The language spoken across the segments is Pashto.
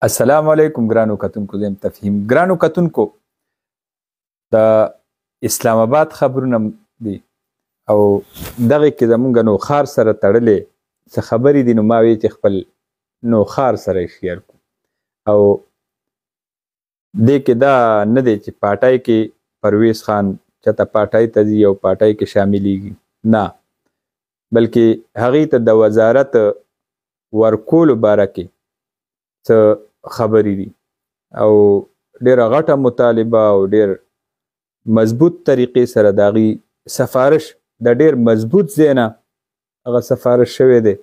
السلام علیکم ګرانو کتونکو، زم تفهیم. ګرانو کتونکو، د اسلام آباد خبرونه دي او دغه کې زمونږ نوخار سره تړلې څه خبرې دي، نو ما وی چې خپل نوخار سره شیر کړو. او دې کې دا نه دی چې پاټای کې پرویز خان چېرته پاټای ته ځي او پاټای کې شاملیږي، نه، بلکې هغې ته د وزارت ورکولو باره کې څه خبرې دي او ډېره غټه مطالبه او ډېر مضبوط طریقې سره د هغې سفارش د ډېر مضبوط ځای نه هغه سفارش شوی دی.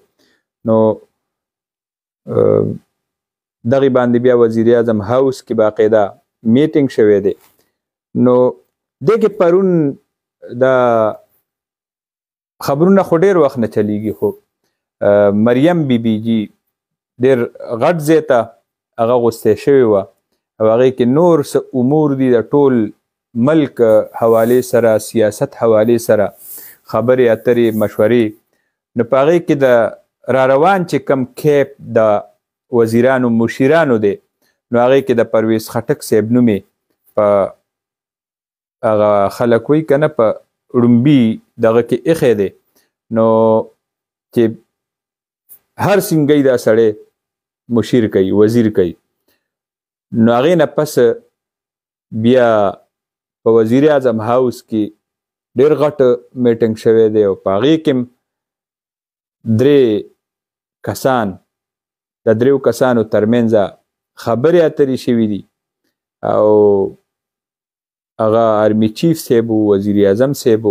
نو دغې باندې بیا وزیر اعظم هاوس کې باقاعده میټینګ شوی دی. نو دې کې پرون دا خبرونه خو ډېر وخت نه چلیږي، خو مریم بی بی جي ډېر غټ ځای ته هغه غوستی شوې وه او هغې کې نور څه امور دي د ټول ملک حوالې سره، سیاست حوالې سره خبرې اترې مشورې. نو په هغې کې د را روان چې کم کیپ د وزیرانو مشیرانو دی، نو هغې کې د پرویز خټک صاحب نوم یې په هغه خلک وایي که نه په ړومبي دغه کې ایښی دی. نو چې هر سینګی دا سړی مشیر کوي، وزیر کوي. نو هغې نه پس بیا په وزیر اعظم هاوس کې ډېر غټ میټینګ شوی دی او په هغې کې درې کسان د دریو کسانو ترمنځ خبرې اترې شوي دي او هغه آرمي چیف صاحب و، وزیر اعظم صاحب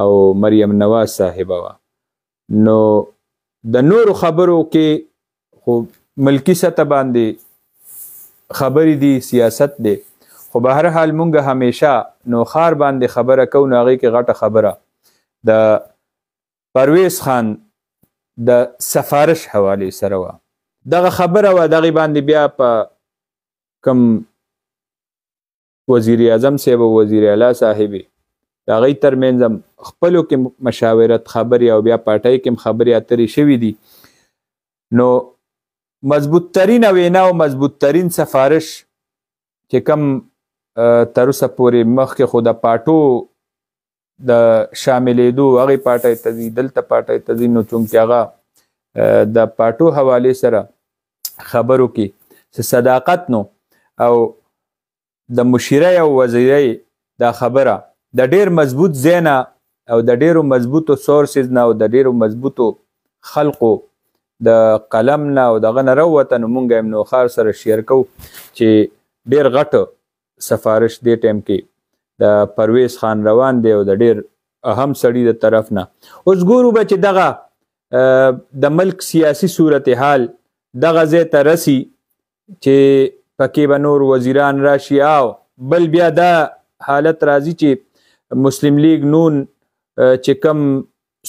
او مریم نواز صاحبه وه. نو د نورو خبرو کې خو ملکی سطح باندې خبرې دي، سیاست دی، خو به هر حال مونږ همیشه نوخار باندې خبره کوو. نو هغې کې غټه خبره د پرویز خان د سفارش حوالې سره وه. دغه خبره وه، دغې باندې بیا په کم وزیر اعظم صاحب او وزیر اعلی صاحبې د هغې ترمنځ هم خپلو کې مشاورت خبرې او بیا پاټۍ کې هم خبرې اترې شوي دي. نو مضبوط ترین وینا او مضبوط ترین سفارش چې کم تر اوسه پورې مخکې خو د پاټو د شاملېدو هغې پاټۍ ته ځي، دلته پاټۍ ته ځي، نو چونکې هغه د پاټو حوالې سره خبرو کې څه صداقت نو او د مشیرۍ او وزیرۍ دا خبره د ډېر مضبوط ځای نه او د ډېرو مضبوطو سورسز نه او د ډېرو مضبوطو خلقو د قلم نه او دغه نه راووته. نو مونږ هم نوخار سره شیر کوو چې ډېر غټ سفارش دې ټایم کې د پرویز خان روان دی او د ډېر اهم سړي د طرف نه. اوس ګورو به چې دغه د ملک سیاسي صورتحال دغه ځای ته رسي چې پکې به نور وزیران راشي او بل بیا دا حالت راځي چې مسلم لیگ نون چې کم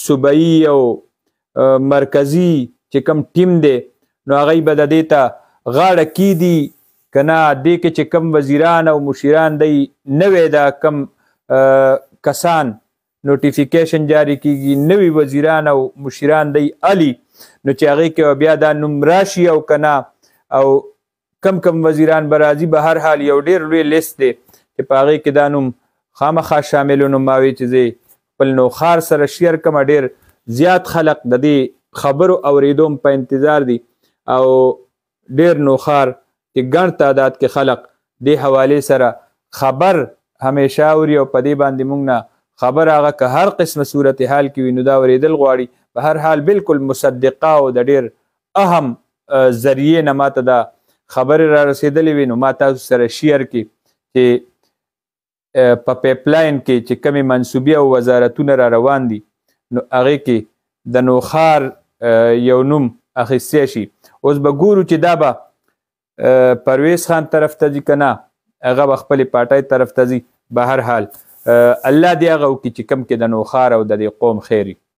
صوبایي او مرکزي چې کم ټیم دی، نو هغوی به د دې ته غاړه کیدي که نه دې کې چې کم وزیران او مشیران دی نوی دا کم کسان نوټیفیکیشن جاری کیږي، نوي وزیران او مشیران دی علي، نو چې هغې کې بیا دا نوم راشي او که نه او کم کم وزیران به راځي. به هر حال یو ډېر لوی لیست دی چې په هغې کې دا نوم خامخا شاملو. نو ما وی چې زه خپل نوخار سره شیر کړم. ډېر زیات خلق د دې خبرو اورېدو په انتظار دي او ډېر نوخار چې ګڼ تعداد کې خلق دې حوالې سره خبر همیشه اوري او په دې باندې مونږ نه خبر هغه که هر قسمه صورتحال کې وي نو دا اورېدل غواړي. په هر حال بالکل مصدقه او د ډېر اهم ذریعې نه ماته دا خبرې را رسېدلې وي، نو ما تاسو سره شیر کړي چې په پیپلاین کې چې کمې منصوبې او وزارتونه را روان دي، نو هغې کې د نوخار یو نوم اخیستی شي. اوس به ګورو چې دا به پرویز خان طرف ته ځي که نه هغه به خپلې پاټۍ طرف ته ځي. به هر حال الله دې هغه وکړي چې کم کې د نوخار او د دې قوم خیر وي.